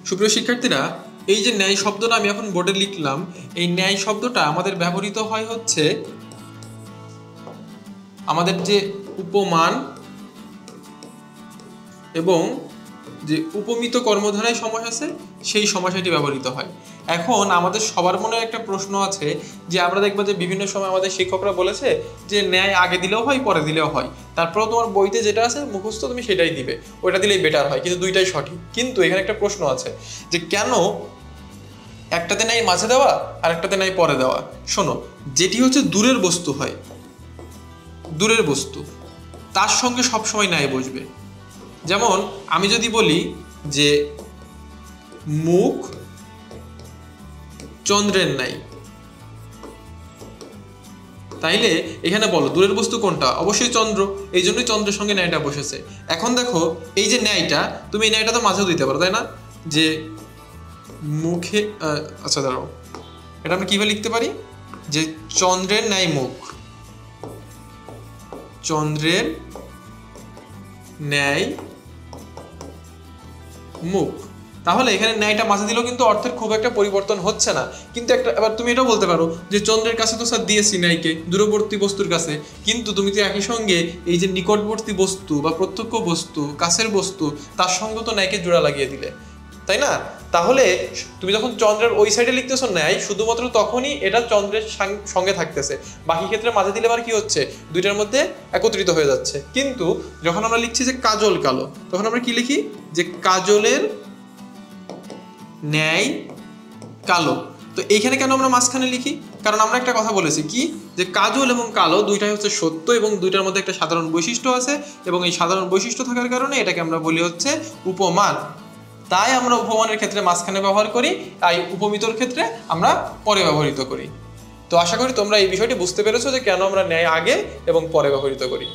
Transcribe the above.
সুপ্রিয় শিক্ষার্থীরা, এই যে ন্যায় শব্দটা আমি এখন বোর্ডে লিখলাম, এই ন্যায় শব্দটা আমাদের ব্যবহৃত হয় হচ্ছে আমাদের যে উপমান এবং যে উপমিত কর্মধারায় সমাস আছে সেই সমাসটি ব্যবহৃত হয়। এখন আমাদের সবার মনে একটা প্রশ্ন আছে যে আমরা দেখবো যে বিভিন্ন সময় আমাদের শিক্ষকরা বলেছে যে ন্যায় আগে দিলেও হয় পরে দিলেও হয়, তারপরেও তোমার বইতে যেটা আছে মুখস্থ তুমি সেটাই দিবে, ওইটা দিলেই বেটার হয়, কিন্তু দুইটাই সঠিক। কিন্তু এখানে একটা প্রশ্ন আছে যে কেন একটাতে ন্যায় মাঝে দেওয়া আর একটাতে ন্যায় পরে দেওয়া। শোনো, যেটি হচ্ছে দূরের বস্তু হয়, দূরের বস্তু তার সঙ্গে সবসময় ন্যায় বসবে। যেমন আমি যদি বলি যে মুখ চন্দ্রের ন্যায়, তাইলে এখানে বলো দূরের বস্তু কোনটা? অবশ্যই চন্দ্র, এই জন্যই চন্দ্রের সঙ্গে ন্যায়টা বসেছে। এখন দেখো এই যে ন্যায়টা, তুমি এই ন্যায়টা তো মাঝেও দিতে পারো, তাই না? যে মুখে, আচ্ছা দাঁড়াও, এটা আমরা কিভাবে লিখতে পারি যে চন্দ্রের ন্যায় মুখ, চন্দ্রের ন্যায় মুখ। তাহলে এখানে ন্যায়টা মাঝে দিলেও কিন্তু অর্থের খুব একটা পরিবর্তন হচ্ছে না। কিন্তু একটা এবার তুমি এটাও বলতে পারো যে চন্দ্রের কাছে তো স্যার দিয়েছি ন্যায়কে, দূরবর্তী বস্তুর কাছে, কিন্তু তুমি তো একই সঙ্গে এই যে নিকটবর্তী বস্তু বা প্রত্যক্ষ বস্তু, কাছের বস্তু, তার সঙ্গে তো ন্যায়কে জোড়া লাগিয়ে দিলে, তাই না? তাহলে তুমি যখন চন্দ্রের ওই সাইডে লিখতেছো ন্যায়, শুধুমাত্র তখনই এটা চন্দ্রের সঙ্গে থাকতেছে, বাকি ক্ষেত্রে মাঝে দিলে আবার কি হচ্ছে, দুইটার মধ্যে একত্রিত হয়ে যাচ্ছে। কিন্তু যখন আমরা লিখছি যে কাজল কালো, তখন আমরা কি লিখি যে কাজলের ন্যায় কালো। তো এইখানে কেন আমরা মাঝখানে লিখি? কারণ আমরা একটা কথা বলেছি কি, যে কাজল এবং কালো দুইটাই হচ্ছে সত্য এবং দুইটার মধ্যে একটা সাধারণ বৈশিষ্ট্য আছে, এবং এই সাধারণ বৈশিষ্ট্য থাকার কারণে এটাকে আমরা বলি হচ্ছে উপমান। তাই আমরা উপমানের ক্ষেত্রে মাঝখানে ব্যবহার করি, তাই উপমিতর ক্ষেত্রে আমরা পরে ব্যবহৃত করি। তো আশা করি তোমরা এই বিষয়টি বুঝতে পেরেছো যে কেন আমরা ন্যায় আগে এবং পরে ব্যবহৃত করি।